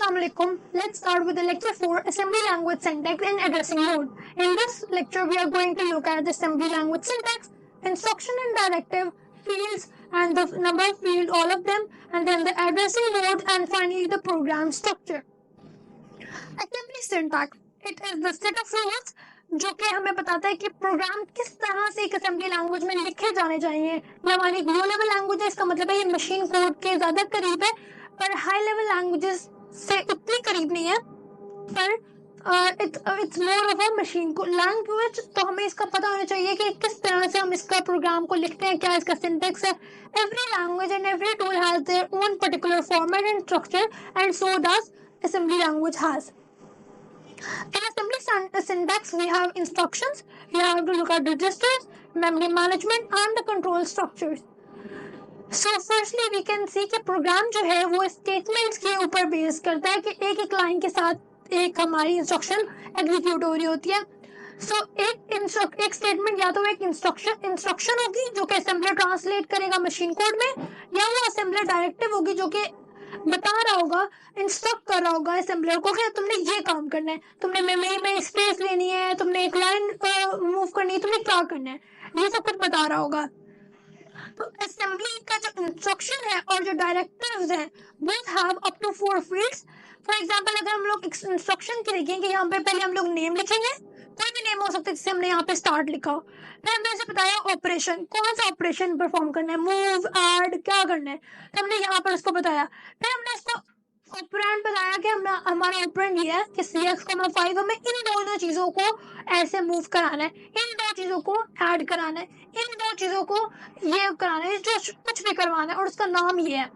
Assalamualaikum. Let's start with the lecture 4, Assembly Language Syntax in Addressing Mode. In this lecture, we are going to look at the assembly language syntax, instruction and directive, fields, and the number of fields, all of them, and then the addressing mode, and finally the program structure. Assembly syntax. It is the set of rules जो कि हमें बताता है कि programme किस तरह से एक असेंबली लैंग्वेज में लिखे जाने चाहिए। ये हमारी लो लेवल लैंग्वेज है, इसका मतलब है ये मशीन कोड के ज्यादा करीब है, पर हाई लेवल लैंग्वेजेस से उतनी करीब नहीं है, पर it's more of a machine को लैंग्वेज। तो हमें इसका पता होना चाहिए कि किस तरह से हम इसका प्रोग्राम को लिखते हैं, क्या इसका सिंटेक्स है। Every language and every tool has their own particular format and structure and so does assembly language has. In assembly syntax, we have instructions, we have to look at registers, memory management and the control structures. So firstly we can see कि programme जो है वो statements के ऊपर base करता है कि एक एक लाइन के साथ एक हमारी इंस्ट्रक्शन एग्जीक्यूट हो रही होती है। सो एक स्टेटमेंट या तो एक इंस्ट्रक्शन होगी जो कि असेंबलर ट्रांसलेट करेगा मशीन कोड में, या वो असेंबलर डायरेक्टिव होगी जो कि बता रहा होगा, इंस्ट्रक्ट कर रहा होगा असेंबलर को कि तुमने ये काम करना है, तुमने मेमोरी में स्पेस लेनी है, तुमने एक लाइन मूव करनी है, तुमने क्या करना है, ये सब कुछ बता रहा होगा। तो असेंबली का जो इंस्ट्रक्शन है और जो डायरेक्टिव्स हैं both have up to 4 fields. For example अगर हम लोग इंस्ट्रक्शन की देखेंगे, यहाँ पे पहले हम लोग नेम लिखेंगे, कोई भी नेम हो सकता है, जैसे हमने यहाँ पे स्टार्ट लिखा हो। फिर हमने ऐसे बताया ऑपरेशन, कौन सा ऑपरेशन परफॉर्म करना है, मूव, ऐड, क्या करना है, तो हमने यहाँ पर उसको बताया। फिर हमने इसको ऑपरेंड बताया कि हमारा ऑपरेंड ये है कि CX,5 हमें इन दोनों चीजों को ऐसे मूव कराना है, इन दो चीजों को ऐड कराना है, इन दो चीजों को ये कराना है, जो कुछ भी करवाना है और उसका नाम ये है।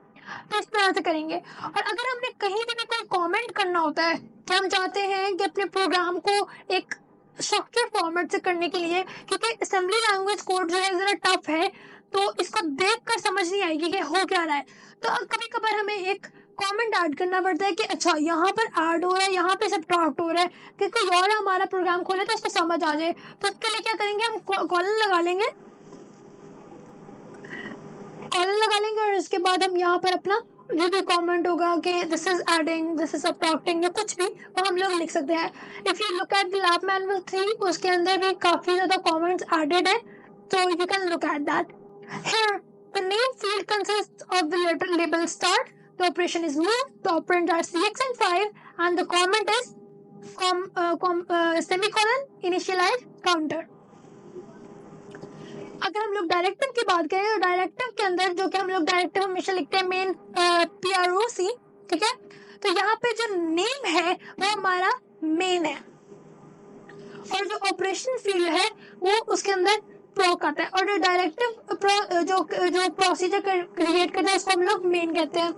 तो इस तरह से करेंगे। और अगर हमने कहीं भी कोई कमेंट करना होता है कि हम चाहते हैं कि अपने प्रोग्राम को एक स्ट्रक्चर फॉर्मेट से करने के लिए, क्योंकि असेंबली लैंग्वेज कोड जो है जरा टफ है, तो इसको देखकर समझ नहीं आएगी कि हो क्या रहा है। तो कभी कभार हमें एक कमेंट ऐड करना पड़ता है कि अच्छा यहाँ पर ऐड हो रहा है, यहाँ पे सब्ट्रैक्ट हो रहा है, कि कोई और हमारा प्रोग्राम खोले तो उसको समझ आ जाए। तो उसके लिए क्या करेंगे, हम कॉलन लगा लेंगे और इसके बाद हम यहाँ पर अपना जो भी कमेंट होगा कि this is adding, this is subtracting, या कुछ भी, वो हम लोग लिख सकते हैं। If you look at the lab manual 3, उसके अंदर भी काफी ज्यादा कमेंट्स एडेड है, तो you can look at that. Here the name field consists of the letter label start, the operation is move, the operands are CX and 5, and the comment is semicolon initialize counter. अगर हम लोग directive की बात करें तो directive के अंदर जो कि हम लोग डायरेक्टिव हमेशा लिखते हैं मेन PROC, ठीक है। तो यहाँ पे जो नेम है वो हमारा मेन है, और जो ऑपरेशन फील्ड है वो उसके अंदर प्रोक आता है, और जो डायरेक्टिव जो प्रोसीजर क्रिएट करता है उसको हम लोग मेन कहते हैं।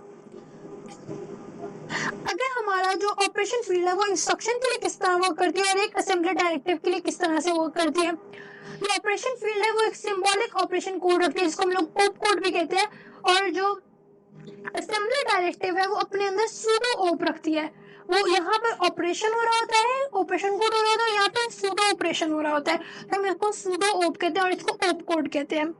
अगर हमारा जो ऑपरेशन फील्ड है वो इंस्ट्रक्शन के लिए किस तरह वर्क करती है और एक असेंबलर डायरेक्टिव के लिए किस तरह से वर्क करती है, जो ऑपरेशन फील्ड है वो एक सिंबॉलिक ऑपरेशन कोड रखती है जिसको हम लोग ओप कोड भी कहते हैं, और जो असेंबलर डायरेक्टिव है वो अपने अंदर सूडो ओप रखती है। वो यहाँ पर ऑपरेशन हो रहा होता है, ऑपरेशन कोड हो रहा होता है, यहाँ पे सूडो ऑपरेशन हो रहा होता है, तो हम इसको सूडो ओप कहते हैं और इसको ओप कोड कहते हैं।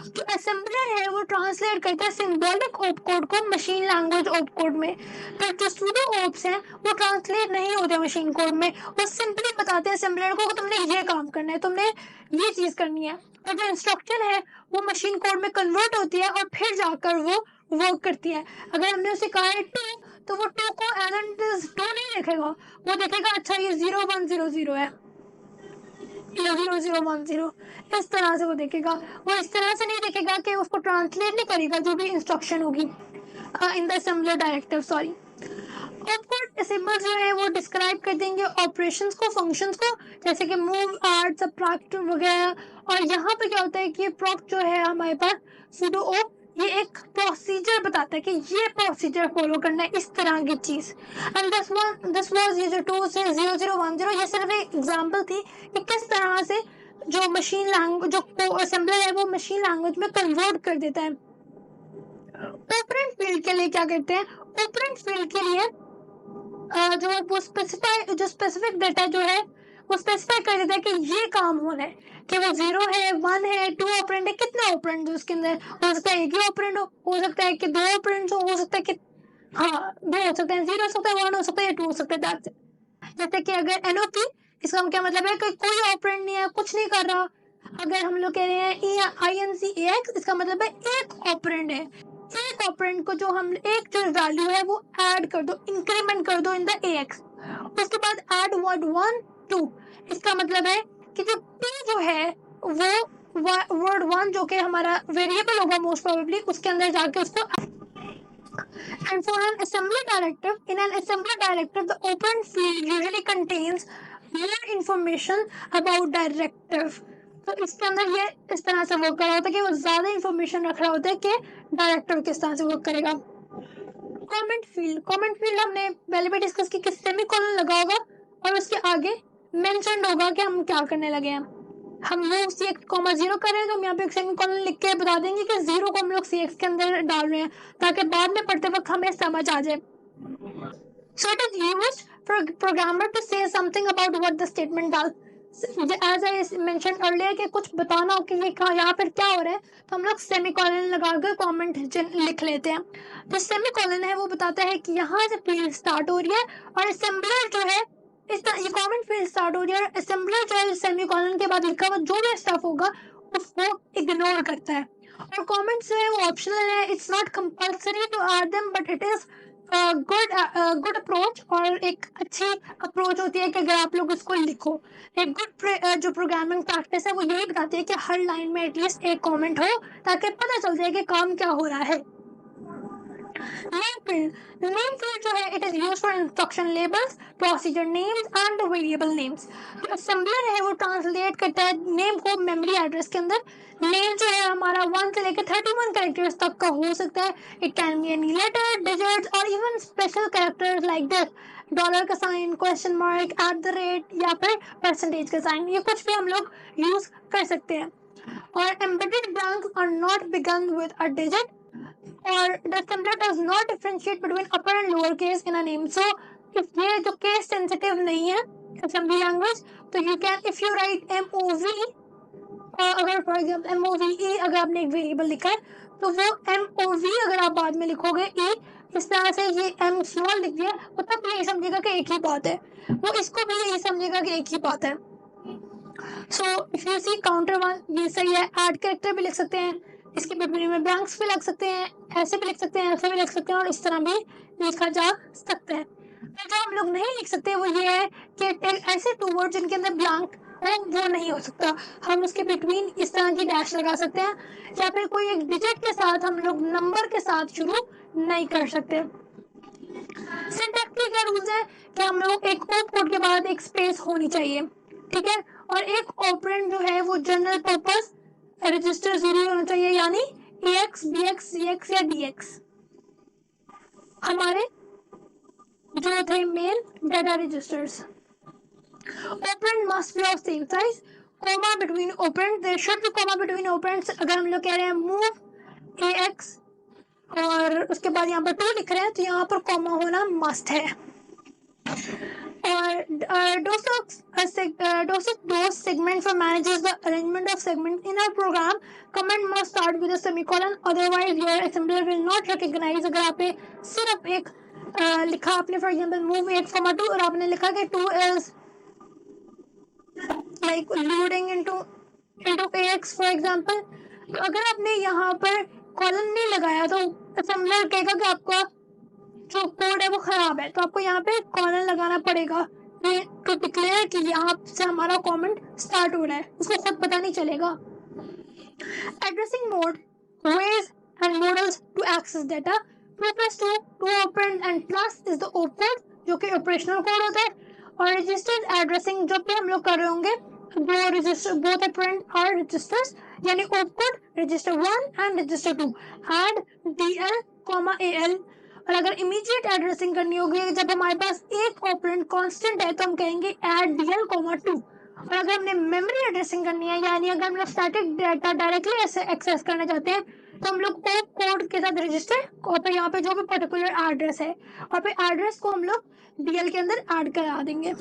जो असेंबलर है वो ट्रांसलेट करता है सिंबॉलिक ओप कोड को मशीन लैंग्वेज ओप कोड में, तो जो सूडो ओप्स हैं वो ट्रांसलेट नहीं होते मशीन कोड में, वो सिंपली बताते हैं असेंबलर को कि तुमने ये काम करना है, तुमने ये चीज करनी है। और जो इंस्ट्रक्शन है वो मशीन कोड में कन्वर्ट होती है और फिर जाकर वो वर्क करती है। अगर हमने उसे कहा है 2, तो वो 2 को एज एन इट इज 2 नहीं देखेगा, वो देखेगा अच्छा ये 0100 है, 0010, इस तरह से वो देखेगा। वो इस तरह से नहीं देखेगा कि उसको ट्रांसलेट नहीं करेगा जो भी इंस्ट्रक्शन होगी in the assembler directive. Sorry, opcode symbols जो है वो डिस्क्राइब कर देंगे ऑपरेशंस को, फंक्शंस को, जैसे कि मूव, ऐड, सब्ट्रैक्ट वगैरह। और यहाँ पे क्या होता है कि प्रोक जो है हमारे पास सूडो ओप, ये एक प्रोसीजर बताता है कि ये प्रोसीजर फॉलो करना है, इस तरह की चीज। एंड दिस वाज ये जो 2 से 0010, ये सिर्फ एक एग्जांपल थी कि किस तरह से जो मशीन लैंग्वेज जो असेंबलर है वो मशीन लैंग्वेज में कन्वर्ट कर देता है। ऑपरेंड फील्ड के लिए क्या कहते हैं, ऑपरेंड फील्ड के लिए जो स्पेसिफिक डाटा जो है वो स्पेसिफाई कर देता है कि ये काम होना है, कि वो 0 है, 1 है, 2 ऑपरेंड है, कितने ऑपरेंड है उसके अंदर, हो सकता है एक ही ऑपरेंड हो सकता है कि 2 ऑपरेंड हो सकता है कि हाँ, दो हो सकते हैं, 0 हो सकता है, 1 हो सकता है या 2 हो सकता है। That's it. जैसे कि अगर NOP, इसका क्या मतलब है कि कोई ऑपरेंड नहीं है, कुछ नहीं कर रहा। अगर हम लोग कह रहे हैं INCAX, इसका मतलब है एक ऑपरेंड है। एक ऑपरेंड को जो हम एक जो वैल्यू है वो ऐड कर दो, इंक्रीमेंट कर दो इन द AX। उसके बाद ऐड वर्ड 1 2, इसका मतलब है कि जो P जो है वो वर्ड 1 जो कि हमारा वेरिएबल होगा मोस्ट प्रोबेबली, उसके अंदर जाके उसको। And for an assembly directive, in an assembly directive, the open field usually contains more information about directive. तो इसके अंदर ये इस तरह से वर्क कर रहा होता है कि वो ज्यादा इंफॉर्मेशन रख रहा होता है कि डायरेक्टर किस तरह से वर्क करेगा। कमेंट फील्ड हमने पहले भी डिस्कस की कि सेमीकोलन लगा होगा और उसके आगे मेंशन होगा कि हम क्या करने लगे हैं। हम लोग CX,0 कर रहे हैं तो हम यहाँ पे एक सेमीकोलन लिख के बता देंगे कि 0 को हम लोग CX के अंदर डाल रहे हैं ताकि बाद में पढ़ते वक्त हमें समझ आ जाए। So it is used for a programmer to say something about what the statement does. As I mentioned earlier कि कुछ बताना हो कि ये यहाँ पर क्या हो रहा है तो हम लोग सेमीकोलन लगाकर कमेंट लिख लेते हैं। जो सेमीकोलन है वो बताता है कि यहाँ से फील्ड स्टार्ट हो रही है और असेंबलर जो है इस तरह ये कमेंट फील्ड स्टार्ट हो रही है और असेंबलर जो है सेमीकोलन के बाद लिखा हुआ जो भी स्टफ होगा उसको इग्नोर करता है। और कमेंट्स जो है वो ऑप्शनल है, it's not compulsory to add them but it is good approach और एक अच्छी अप्रोच होती है कि अगर आप लोग उसको लिखो। एक गुड जो प्रोग्रामिंग प्रैक्टिस है वो यही बताती है कि हर लाइन में एटलीस्ट एक कमेंट हो ताकि पता चल जाए कि काम क्या हो रहा है। नेम फील्ड जो है it is used for instruction labels, procedure names and variable names. जो असेंबलर है वो ट्रांसलेट करता है नेम को मेमोरी एड्रेस के अंदर। नेम जो है हमारा 1 से लेकर 31 कैरेक्टर्स तक का हो सकता है। It can be any letter, digits और even special characters like this, dollar का साइन, क्वेश्चन मार्क, @ या फिर परसेंटेज का साइन, ये कुछ भी हम लोग यूज कर सकते हैं। और embedded blanks are not begun with a digit or the assembler does not differentiate between upper and lower case in a name. So if ये जो case sensitive नहीं है assembly language तो you can if you write MOV अगर for example MOVE अगर आपने एक variable लिखा है तो वो MOV अगर आप बाद में लिखोगे E इस तरह से ये M स्मॉल लिख दिया वो तब यही समझेगा कि एक ही बात है, वो इसको भी यही समझेगा कि एक ही बात है। So if you see counter 1 ये सही है, ऐड कैरेक्टर भी लिख सकते हैं, इसके बिटवीन में ब्लैंक्स भी लग सकते हैं, ऐसे भी लिख सकते हैं, ऐसे भी लिख सकते हैं और इस तरह भी लिखा जा सकता है। तो जो हम लोग नहीं लिख सकते वो ये है कि ऐसे 2 वर्ड जिनके अंदर ब्लैंक है वो नहीं हो सकता, हम उसके बिटवीन इस तरह की डैश लगा सकते हैं या फिर कोई एक डिजिट के साथ हम लोग नंबर के साथ शुरू नहीं कर सकते। सिंटैक्स के क्या रूल्स है कि हम लोग एक ओप कोड के बाद एक स्पेस होनी चाहिए, ठीक है, और एक ऑपरेंड जो है वो जनरल पर्पस रजिस्टर 0 होना चाहिए यानी AX, BX, CX या DX हमारे जो थे main data registers. Operand must be of same size, comma between operand, there should be comma between operands. अगर हम लोग कह रहे हैं मूव AX और उसके बाद यहाँ पर 2 लिख रहे हैं तो यहाँ पर कॉमा होना मस्ट है। और DOS segment for manages the arrangement of segment in our program. Command must start with a semicolon, otherwise your assembler will not recognize। अगर आपने सिर्फ एक लिखा आपने for example move 8,2 और आपने लिखा कि 2 is like loading into AX for example, तो अगर आपने यहाँ पर कॉलन नहीं लगाया तो assembler कहेगा कि आपका जो कोड है वो खराब है, तो आपको यहाँ पे कॉलन लगाना पड़ेगा तो डिक्लेयर कि यहाँ से हमारा कमेंट स्टार्ट हो रहा है, उसको खुद पता नहीं चलेगा। Addressing mode, ways and models to access data, +2 2 operand and plus is the opcode जो कि ऑपरेशनल कोड होता है। और रजिस्टर्ड एड्रेसिंग जो भी हम लोग कर रहे होंगे दो रजिस्टर बोथ ऑपरेंड और रजिस्टर्स यानी opcode register 1 and register 2 add DL, AL। और अगर इमीडिएट एड्रेसिंग करनी होगी जब हमारे पास एक ऑपरेंड कांस्टेंट है तो हम कहेंगे ऐड DL, 2। और अगर हमने मेमोरी एड्रेसिंग करनी है यानी अगर हम लोग स्टैटिक डाटा डायरेक्टली एक्सेस करना चाहते हैं तो हम लोग कोड के साथ रजिस्टर और फिर यहाँ पे जो भी पर्टिकुलर एड्रेस है और फिर एड्रेस को हम लोग DL के अंदर ऐड करा देंगे।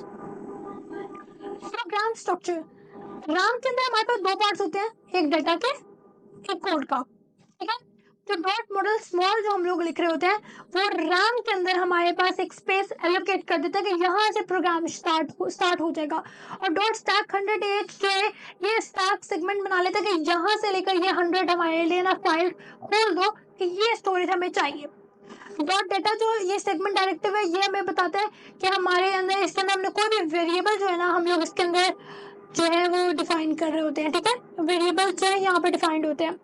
प्रोग्राम स्ट्रक्चर, प्रोग्राम के अंदर हमारे पास 2 पार्ट्स होते हैं, एक डाटा के एक कोड का, ठीक है। तो डॉट मॉडल स्मॉल जो हम लोग लिख रहे होते हैं वो रैम के अंदर हमारे पास एक स्पेस एलोकेट कर देता है कि यहाँ से प्रोग्राम स्टार्ट हो जाएगा। और डॉट स्टैक 100H जो है ये स्टैक सेगमेंट बना लेता है कि यहाँ से लेकर ये 100 हमारे लिए ना फाइल खोल दो कि ये स्टोरेज हमें चाहिए। डॉट डेटा जो ये सेगमेंट डायरेक्टिव है ये हमें बताता है कि हमारे अंदर इसके अंदर हमने कोई भी वेरिएबल जो है ना हम लोग इसके अंदर जो है वो डिफाइन कर रहे होते हैं। ठीक है, वेरिएबल जो है यहाँ पे डिफाइंड होते हैं।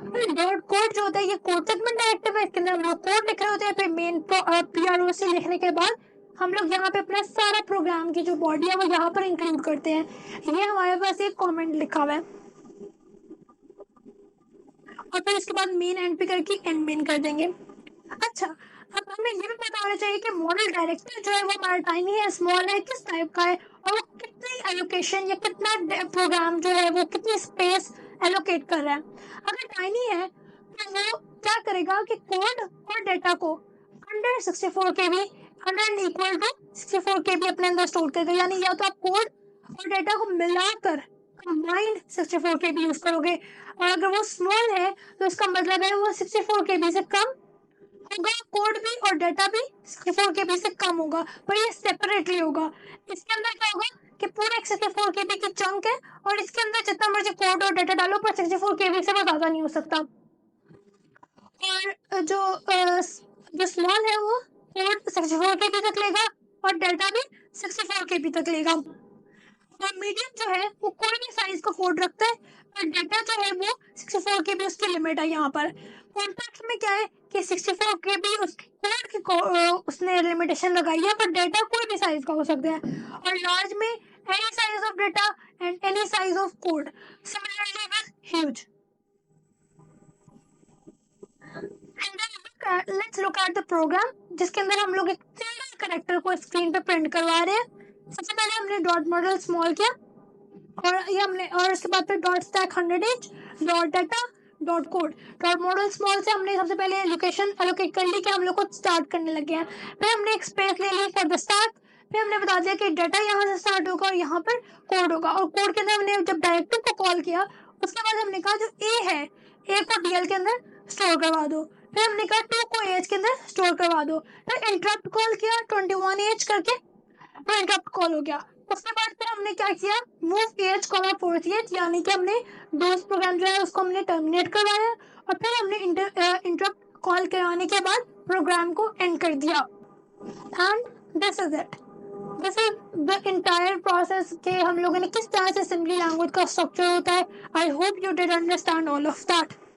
डॉट कोड जो होता है ये कोड सेगमेंट डायरेक्टिव है, इसके अंदर हम लोग कोड लिख रहे होते हैं। फिर मेन PROC लिखने के बाद हम लोग यहाँ पे अपना सारा प्रोग्राम की जो बॉडी है वो यहाँ पर इंक्लूड करते हैं। ये हमारे पास एक कमेंट लिखा हुआ है और फिर इसके बाद मेन एंड पे करके एंड मेन कर देंगे। अच्छा, अब हमें ये भी पता होना चाहिए कि मॉडल डायरेक्टर जो है वो हमारा टाइनी है, स्मॉल है, किस टाइप का है और वो कितनी एलोकेशन या कितना प्रोग्राम जो है वो कितनी स्पेस एलोकेट कर रहा है। अगर टाइनी है तो वो क्या करेगा कि कोड और डेटा को under 64 KB under equal to 64 KB अपने अंदर स्टोर करेगा। यानी या तो आप कोड और डेटा को मिलाकर कंबाइंड 64 KB यूज करोगे, और अगर वो स्मॉल है तो इसका मतलब है वो 64 KB से कम होगा, कोड भी और डेटा भी 64 KB से कम होगा, पर ये सेपरेटली होगा। इसके अंदर क्या होगा कि पूरा 64 KB की चंक है और इसके अंदर जितना मर्जी कोड और डेटा डालो पर 64 KB से वो ज्यादा नहीं हो सकता। और जो स्मॉल है वो कोड 64 KB तक लेगा और डेटा भी 64 KB तक लेगा। और मीडियम जो है वो कोई भी साइज का कोड रखता है और डेटा जो है वो 64 KB उसकी लिमिट है। यहाँ पर कॉम्पैक्ट में क्या है कि 64 KB उसके कोड की उसने लिमिटेशन लगाई है, पर डेटा कोई भी साइज का हो सकता है। और लार्ज में any size of data and any size of code, similarly with huge. Let's look at the program जिसके अंदर हम लोग एक सिंगल कैरेक्टर को स्क्रीन पे प्रिंट करवा रहे हैं। सबसे पहले हमने डॉट मॉडल स्मॉल किया और इसके बाद फिर dot stack 100H dot data dot code. Dot model small से हमने सबसे पहले लोकेशन एलोकेट कर ली कि हम लोग को स्टार्ट करने लगे हैं। फिर हमने एक स्पेस ले ली फॉर द स्टार्ट। फिर हमने बता दिया कि डाटा यहाँ से स्टार्ट होगा और यहाँ पर कोड होगा। और कोड के अंदर हमने जब डायरेक्टिव को कॉल किया उसके बाद हमने कहा जो ए है ए को DL के अंदर स्टोर करवा दो। फिर हमने कहा 2 को AH के अंदर स्टोर करवा दो। फिर इंटरप्ट कॉल किया 21H करके, तो इंटरप्ट कॉल हो गया। उसके बाद फिर हमने क्या किया, मूव AH, 4th यानी कि हमने डोस प्रोग्राम जो है उसको हमने टर्मिनेट करवाया और फिर हमने इंटरप्ट कॉल करवाने के बाद प्रोग्राम को एंड कर दिया। And this is it, this is the entire process के हम लोगों ने किस तरह से असेंबली लैंग्वेज का स्ट्रक्चर होता है। I hope you did understand all of that.